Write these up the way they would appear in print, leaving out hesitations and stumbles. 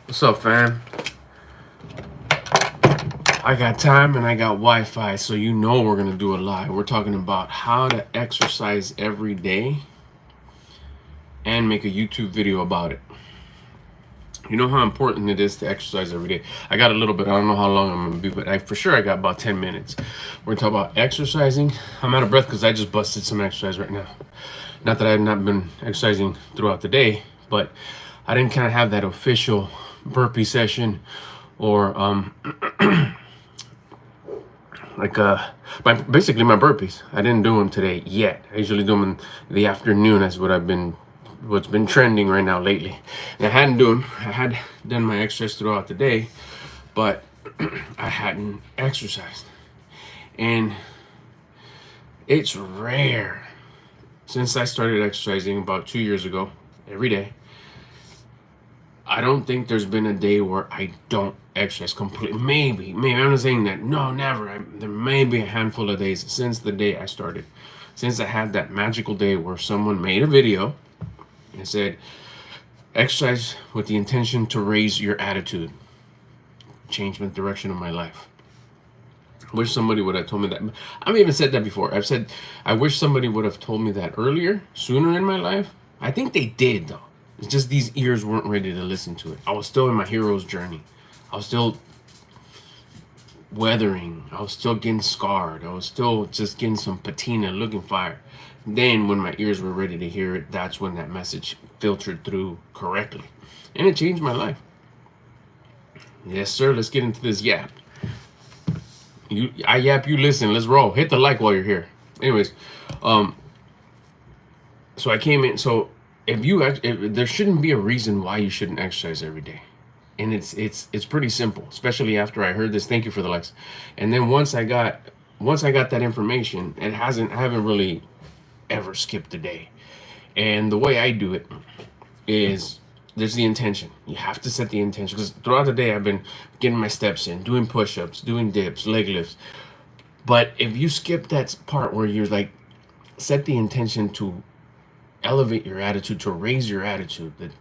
What's up, fam? I got time and I got Wi-Fi, so you know we're gonna do a live. We're talking about how to exercise every day and make a YouTube video about it. You know how important it is to exercise every day. I got a little bit. I don't know how long I'm gonna be, but for sure I got about 10 minutes. We're gonna talk about exercising. I'm out of breath because I just busted some exercise right now. Not that I've not been exercising throughout the day, but I didn't kind of have that official burpee session or like basically my burpees. I didn't do them today yet. I usually do them in the afternoon. That's what's been trending right now lately. And I had done my exercise throughout the day, but I hadn't exercised. And it's rare since I started exercising about 2 years ago every day. I don't think there's been a day where I don't exercise completely. Maybe. I'm not saying that. No, never. There may be a handful of days since the day I started. Since I had that magical day where someone made a video and said, exercise with the intention to raise your attitude. Changed the direction of my life. I wish somebody would have told me that. I've even said that before. I've said, I wish somebody would have told me that earlier, sooner in my life. I think they did, though. It's just these ears weren't ready to listen to it. I was still in my hero's journey. I was still weathering. I was still getting scarred. I was still just getting some patina, looking fire. Then when my ears were ready to hear it, that's when that message filtered through correctly. And it changed my life. Yes, sir. Let's get into this yap. I yap, you listen. Let's roll. Hit the like while you're here. Anyways, so I came in. So if there shouldn't be a reason why you shouldn't exercise every day, and it's pretty simple. Especially after I heard this. Thank you for the likes. And then once I got that information, I haven't really ever skipped a day. And the way I do it is there's the intention. You have to set the intention because throughout the day I've been getting my steps in, doing push-ups, doing dips, leg lifts. But if you skip that part where you're like, set the intention to elevate your attitude, to raise your attitude, that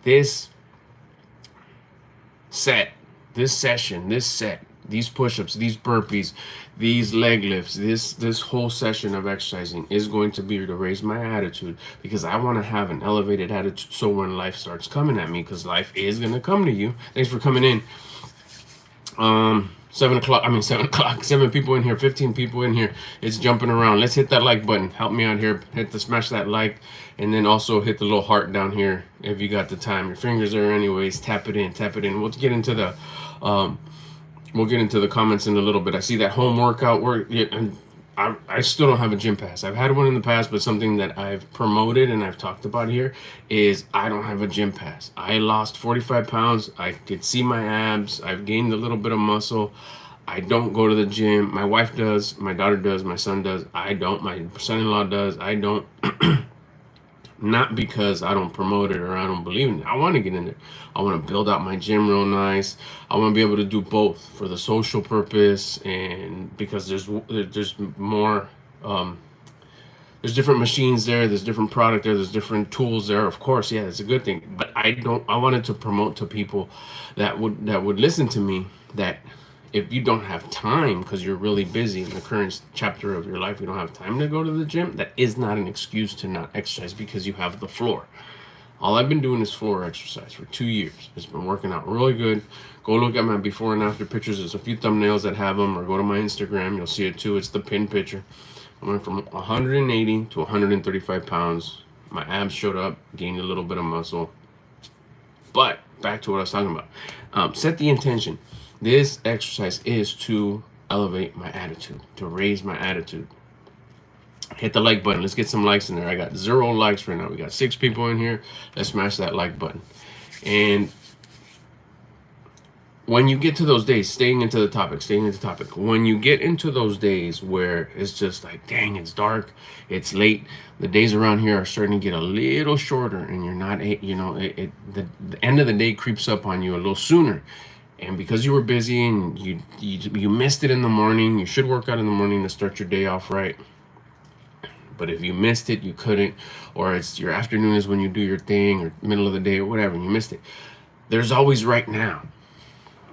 set, this set, these push-ups, these burpees, these leg lifts, this whole session of exercising is going to be to raise my attitude because I want to have an elevated attitude so when life starts coming at me, because life is going to come to you. Thanks for coming in. 7 o'clock, 7 people in here, 15 people in here. It's jumping around. Let's hit that like button. Help me out here. Smash that like, and then also hit the little heart down here if you got the time. Your fingers are anyways. Tap it in. We'll get into the comments in a little bit. I see that home workout work. Yeah, and I still don't have a gym pass. I've had one in the past, but something that I've promoted and I've talked about here is I don't have a gym pass. I lost 45 pounds. I could see my abs. I've gained a little bit of muscle. I don't go to the gym. My wife does. My daughter does. My son does. I don't. My son-in-law does. I don't. Not because I don't promote it or I don't believe in it. I want to get in there. I want to build out my gym real nice. I want to be able to do both for the social purpose and because there's more. There's different machines there. There's different product there. There's different tools there. Of course, yeah, it's a good thing. But I don't. I wanted to promote to people that would listen to me that if you don't have time because you're really busy in the current chapter of your life, you don't have time to go to the gym, that is not an excuse to not exercise because you have the floor. All I've been doing is floor exercise for 2 years. It's been working out really good. Go look at my before and after pictures. There's a few thumbnails that have them, or go to my Instagram. You'll see it too. It's the pin picture. I went from 180 to 135 pounds. My abs showed up, gained a little bit of muscle. But back to what I was talking about. Set the intention. This exercise is to elevate my attitude, to raise my attitude. Hit the like button. Let's get some likes in there. I got 0 likes right now. We got 6 people in here. Let's smash that like button. And when you get to those days, staying into the topic, when you get into those days where it's just like, dang, it's dark, it's late, the days around here are starting to get a little shorter and you're not, the end of the day creeps up on you a little sooner. And because you were busy and you missed it in the morning, you should work out in the morning to start your day off right. But if you missed it, you couldn't, or it's your afternoon is when you do your thing, or middle of the day, or whatever, and you missed it. There's always right now.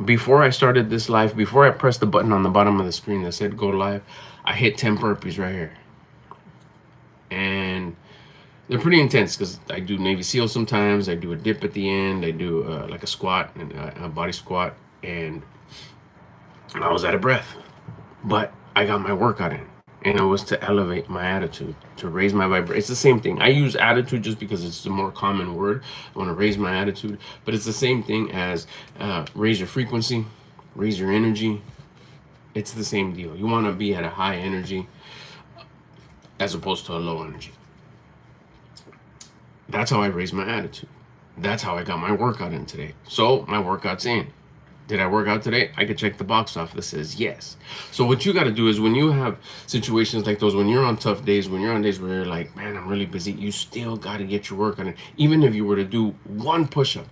Before I started this live, before I pressed the button on the bottom of the screen that said go live, I hit 10 burpees right here. And they're pretty intense because I do Navy SEAL sometimes. I do a dip at the end. I do like a squat and a body squat. And I was out of breath. But I got my workout in. And it was to elevate my attitude, to raise my vibration. It's the same thing. I use attitude just because it's the more common word. I want to raise my attitude. But it's the same thing as raise your frequency, raise your energy. It's the same deal. You want to be at a high energy as opposed to a low energy. That's how I raise my attitude. That's how I got my workout in today. So my workout's in. Did I work out today? I could check the box off that says yes. So what you got to do is when you have situations like those, when you're on tough days, when you're on days where you're like, man, I'm really busy, you still got to get your work on it. Even if you were to do one push-up,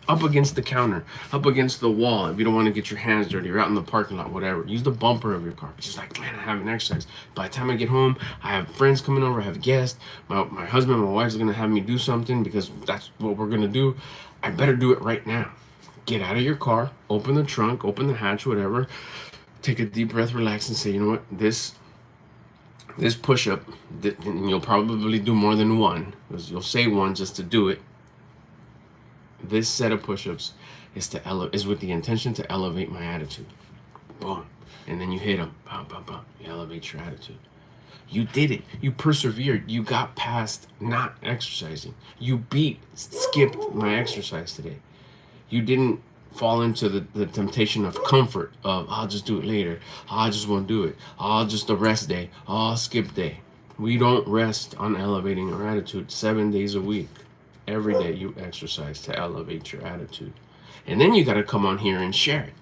up against the counter, up against the wall, if you don't want to get your hands dirty, you're out in the parking lot, whatever, use the bumper of your car. It's just like, man, I haven't exercised. By the time I get home, I have friends coming over, I have guests, my husband, my wife's going to have me do something because that's what we're going to do. I better do it right now. Get out of your car, open the trunk, open the hatch, whatever, take a deep breath, relax, and say, you know what, this push-up, and you'll probably do more than one, because you'll say one just to do it. This set of push-ups is with the intention to elevate my attitude. Boom. And then you hit them. Bam, bam, bam. You elevate your attitude. You did it. You persevered. You got past not exercising. You skipped my exercise today. You didn't fall into the temptation of comfort of, I'll just do it later. I just won't do it. I'll just a rest day. I'll skip day. We don't rest on elevating our attitude 7 days a week. Every day you exercise to elevate your attitude. And then you got to come on here and share it.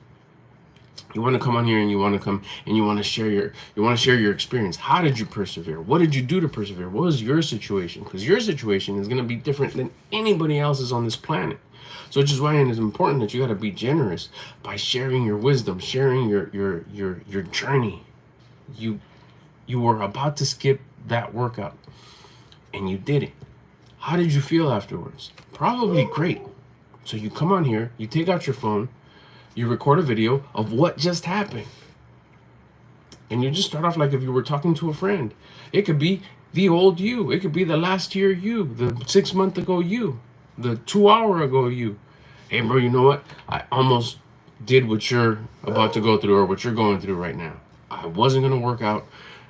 You want to come on here and you want to share your experience. How did you persevere? What did you do to persevere? What was your situation? Because your situation is going to be different than anybody else's on this planet. So which is why it is important that you got to be generous by sharing your wisdom, sharing your journey. You were about to skip that workout and you did it. How did you feel afterwards? Probably great. So you come on here, you take out your phone, you record a video of what just happened. And you just start off like if you were talking to a friend. It could be the old you. It could be the last year you, the 6 month ago you, the 2 hour ago you. Hey bro, you know what? I almost did what you're about to go through or what you're going through right now. I wasn't going to work out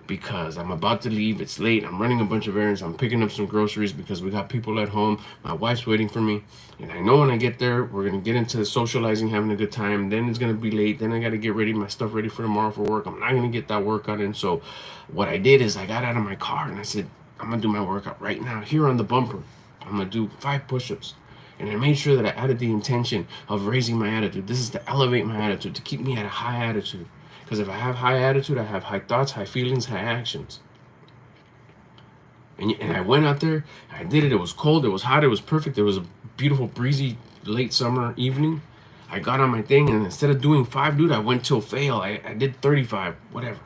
because I'm about to leave. It's late. I'm running a bunch of errands. I'm picking up some groceries because we got people at home. My wife's waiting for me. And I know when I get there, we're going to get into socializing, having a good time. Then it's going to be late. Then I got to get my stuff ready for tomorrow for work. I'm not going to get that workout in. So what I did is I got out of my car and I said, I'm going to do my workout right now here on the bumper. I'm going to do 5 push-ups. And I made sure that I added the intention of raising my attitude. This is to elevate my attitude, to keep me at a high attitude. Because if I have high attitude, I have high thoughts, high feelings, high actions. And I went out there, I did it. It was cold, it was hot, it was perfect. It was a beautiful, breezy, late summer evening. I got on my thing, and instead of doing 5, dude, I went till fail. I did 35, whatever.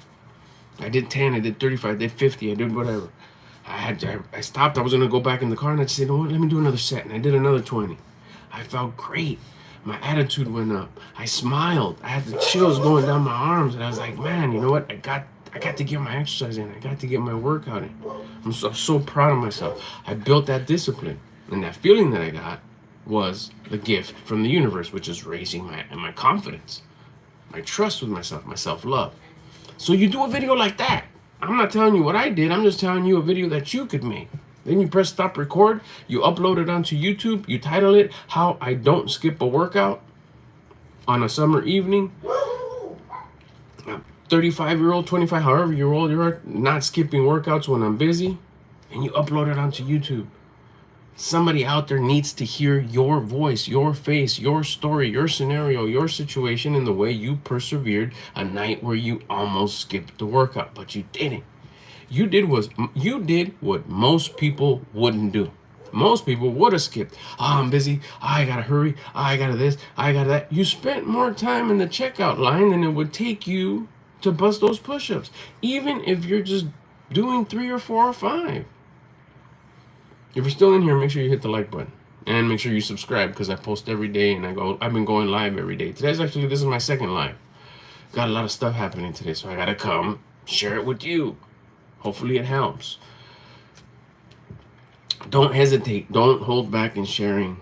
I did 10, I did 35, I did 50, I did whatever. I stopped, I was going to go back in the car, and I just said, you know what, let me do another set. And I did another 20. I felt great. My attitude went up. I smiled. I had the chills going down my arms, and I was like, man, you know what? I got to get my exercise in. I got to get my workout in. I'm so proud of myself. I built that discipline, and that feeling that I got was the gift from the universe, which is raising my confidence, my trust with myself, my self-love. So you do a video like that. I'm not telling you what I did. I'm just telling you a video that you could make. Then you press stop record, you upload it onto YouTube, you title it, How I Don't Skip a Workout on a Summer Evening. 35-year-old, 25, however year old you are, not skipping workouts when I'm busy, and you upload it onto YouTube. Somebody out there needs to hear your voice, your face, your story, your scenario, your situation, and the way you persevered a night where you almost skipped the workout, but you didn't. You did what most people wouldn't do. Most people would have skipped. I'm busy. I gotta hurry. I gotta this. I gotta that. You spent more time in the checkout line than it would take you to bust those push-ups, even if you're just doing 3 or 4 or 5. If you're still in here, make sure you hit the like button. And make sure you subscribe because I post every day and I've been going live every day. This is my second live. Got a lot of stuff happening today, so I gotta come share it with you. Hopefully it helps. Don't hesitate. Don't hold back in sharing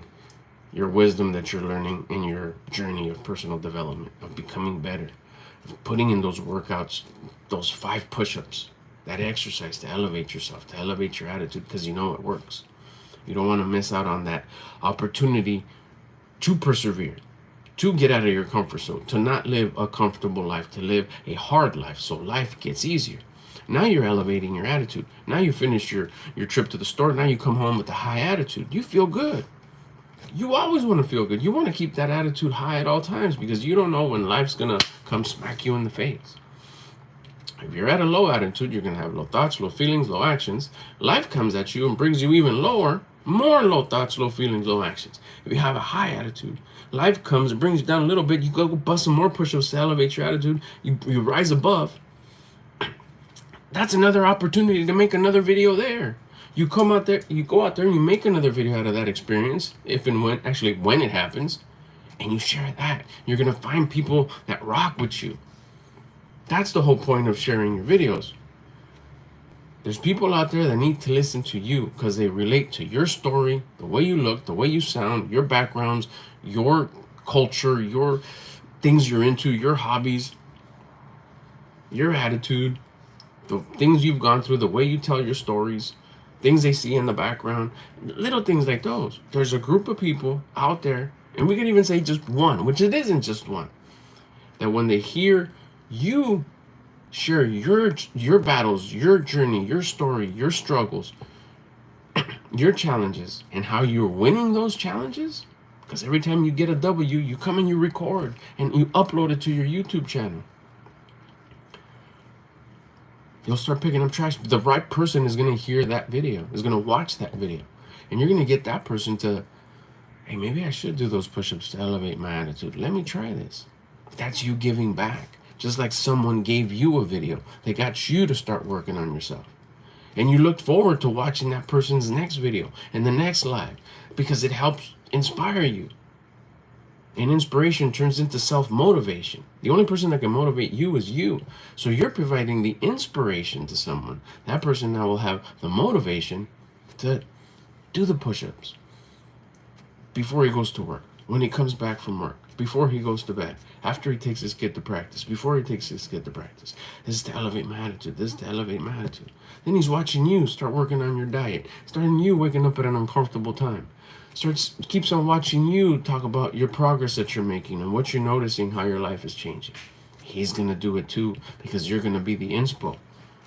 your wisdom that you're learning in your journey of personal development, of becoming better, of putting in those workouts, those 5 push-ups, that exercise to elevate yourself, to elevate your attitude, because you know it works. You don't want to miss out on that opportunity to persevere, to get out of your comfort zone, to not live a comfortable life, to live a hard life so life gets easier. Now you're elevating your attitude. Now you finish your trip to the store. Now you come home with a high attitude. You feel good. You always want to feel good. You want to keep that attitude high at all times because you don't know when life's going to come smack you in the face. If you're at a low attitude, you're going to have low thoughts, low feelings, low actions. Life comes at you and brings you even lower, more low thoughts, low feelings, low actions. If you have a high attitude, life comes and brings you down a little bit. You go bust some more push-ups to elevate your attitude. You rise above. That's another opportunity to make another video there. You come out there, you go out there and you make another video out of that experience, if and when it happens, and you share that. You're going to find people that rock with you. That's the whole point of sharing your videos. There's people out there that need to listen to you because they relate to your story, the way you look, the way you sound, your backgrounds, your culture, your things you're into, your hobbies, your attitude, the things you've gone through, the way you tell your stories, things they see in the background, little things like those. There's a group of people out there, and we can even say just one, which it isn't just one, that when they hear you share your battles, your journey, your story, your struggles, your challenges, and how you're winning those challenges, because every time you get a W, you come and you record and you upload it to your YouTube channel. You'll start picking up traction. The right person is going to hear that video, is going to watch that video. And you're going to get that person to, hey, maybe I should do those push-ups to elevate my attitude. Let me try this. That's you giving back. Just like someone gave you a video. They got you to start working on yourself. And you looked forward to watching that person's next video and the next live because it helps inspire you. And inspiration turns into self-motivation. The only person that can motivate you is you. So you're providing the inspiration to someone. That person now will have the motivation to do the push-ups before he goes to work, when he comes back from work, before he goes to bed, after he takes his kid to practice, before he takes his kid to practice. This is to elevate my attitude. This is to elevate my attitude. Then he's watching you start working on your diet, starting you waking up at an uncomfortable time. Keeps on watching you talk about your progress that you're making and what you're noticing, how your life is changing. He's going to do it too because you're going to be the inspo.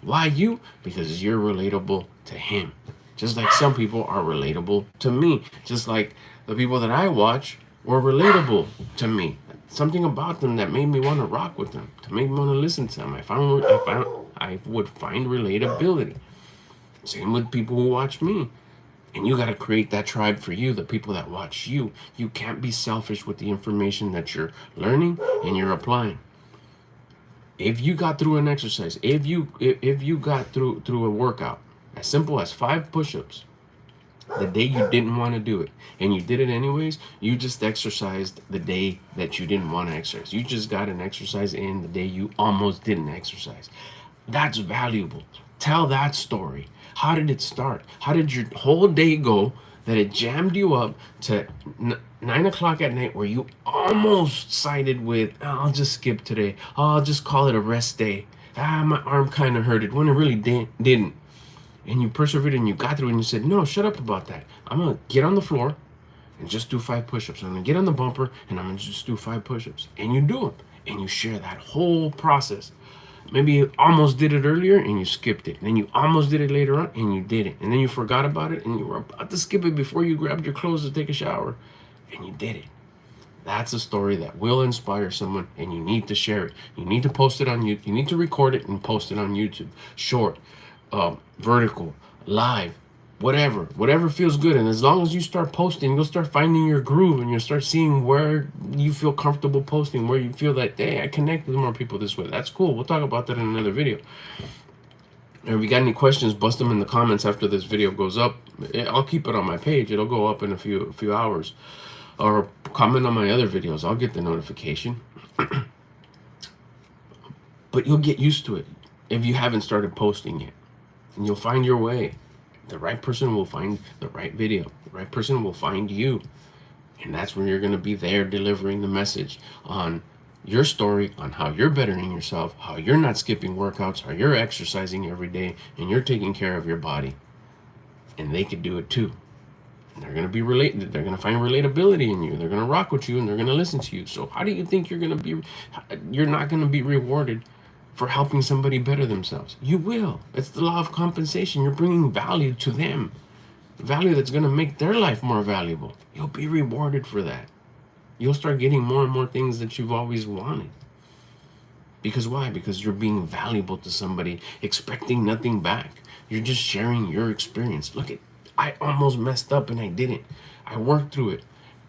Why you? Because you're relatable to him. Just like some people are relatable to me. Just like the people that I watch were relatable to me. Something about them that made me want to rock with them, to make me want to listen to them. I would find relatability. Same with people who watch me. And you got to create that tribe for you, the people that watch you. You can't be selfish with the information that you're learning and you're applying. If you got through an exercise, if you got through a workout, as simple as 5 push-ups, the day you didn't want to do it, and you did it anyways, you just exercised the day that you didn't want to exercise. You just got an exercise in the day you almost didn't exercise. That's valuable. Tell that story. How did it start? How did your whole day go that it jammed you up to 9 o'clock at night where you almost sided with, oh, I'll just skip today. Oh, I'll just call it a rest day. My arm kind of hurted when it really didn't. And you persevered and you got through it and you said, no, shut up about that. I'm going to get on the floor and just do 5 push-ups. I'm going to get on the bumper and I'm going to just do 5 push-ups. And you do them. And you share that whole process. Maybe you almost did it earlier and you skipped it. And then you almost did it later on and you did it. And then you forgot about it and you were about to skip it before you grabbed your clothes to take a shower. And you did it. That's a story that will inspire someone and you need to share it. You need to post it on YouTube. You need to record it and post it on YouTube. Short, vertical, live, whatever feels good. And as long as you start posting, you'll start finding your groove and you'll start seeing where you feel comfortable posting, where you feel that, hey, I connect with more people this way. That's cool. We'll talk about that in another video. If you got any questions, bust them in the comments after this video goes up. I'll keep it on my page. It'll go up in a few hours. Or comment on my other videos. I'll get the notification. But you'll get used to it if you haven't started posting yet. And you'll find your way. The right person will find the right video. The right person will find you. And that's when you're going to be there delivering the message on your story, on how you're bettering yourself, how you're not skipping workouts, how you're exercising every day, and you're taking care of your body. And they could do it too. And they're going to be related. They're going to find relatability in you. They're going to rock with you, and they're going to listen to you. So how do you think you're not going to be rewarded for helping somebody better themselves? You will. It's the law of compensation. You're bringing value to them. Value that's going to make their life more valuable. You'll be rewarded for that. You'll start getting more and more things that you've always wanted. Because why? Because you're being valuable to somebody, expecting nothing back. You're just sharing your experience. Look, I almost messed up and I didn't. I worked through it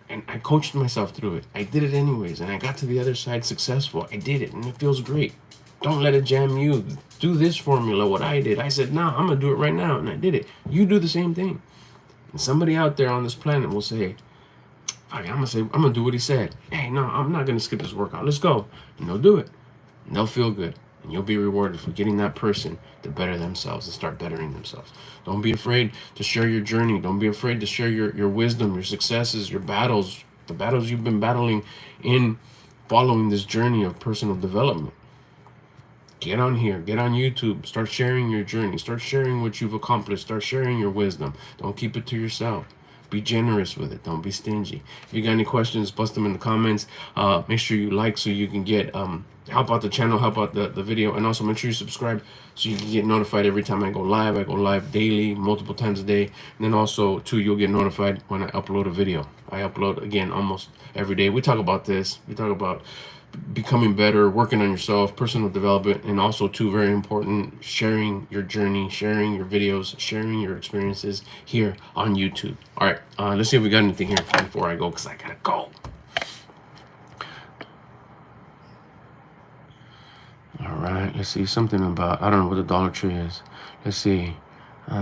and I coached myself through it. I did it anyways, and I got to the other side successful. I did it, and it feels great. Don't let it jam you. Do this formula, what I did. I said, no, I'm going to do it right now, and I did it. You do the same thing. And somebody out there on this planet will say, I'm gonna do what he said. Hey, no, I'm not gonna skip this workout. Let's go. And they'll do it. And they'll feel good. And you'll be rewarded for getting that person to better themselves and start bettering themselves. Don't be afraid to share your journey. Don't be afraid to share your wisdom, your successes, your battles, the battles you've been battling in following this journey of personal development. Get on here, get on YouTube, start sharing your journey, start sharing what you've accomplished, start sharing your wisdom. Don't keep it to yourself. Be generous with it. Don't be stingy. If you got any questions, bust them in the comments. Make sure you like so you can get help out the channel, help out the video, and also make sure you subscribe so you can get notified every time I go live. I go live daily, multiple times a day. And then also too, you'll get notified when I upload a video. I upload again almost every day. We talk about this. We talk about becoming better, working on yourself, personal development, and also too, very important, sharing your journey, sharing your videos, sharing your experiences here on YouTube. All right, let's see if we got anything here before I go, because I gotta go. All right, let's see, something about, I don't know what the Dollar Tree is. Let's see. And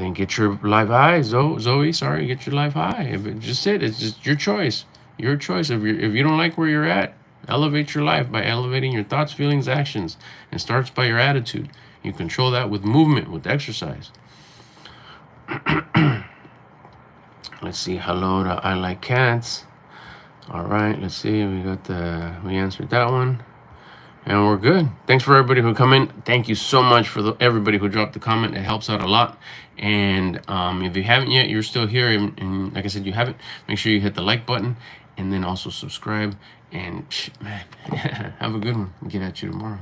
then get your life high, Zoe, sorry, get your life high. It's just your choice. Your choice. If you don't like where you're at, elevate your life by elevating your thoughts, feelings, actions. It starts by your attitude. You control that with movement, with exercise. Let's see. Hello to I Like Cats. All right. Let's see. We answered that one. And we're good. Thanks for everybody who come in. Thank you so much for everybody who dropped the comment. It helps out a lot. And if you haven't yet, you're still here. And like I said, you haven't, make sure you hit the like button and then also subscribe. And man, have a good one. Get at you tomorrow.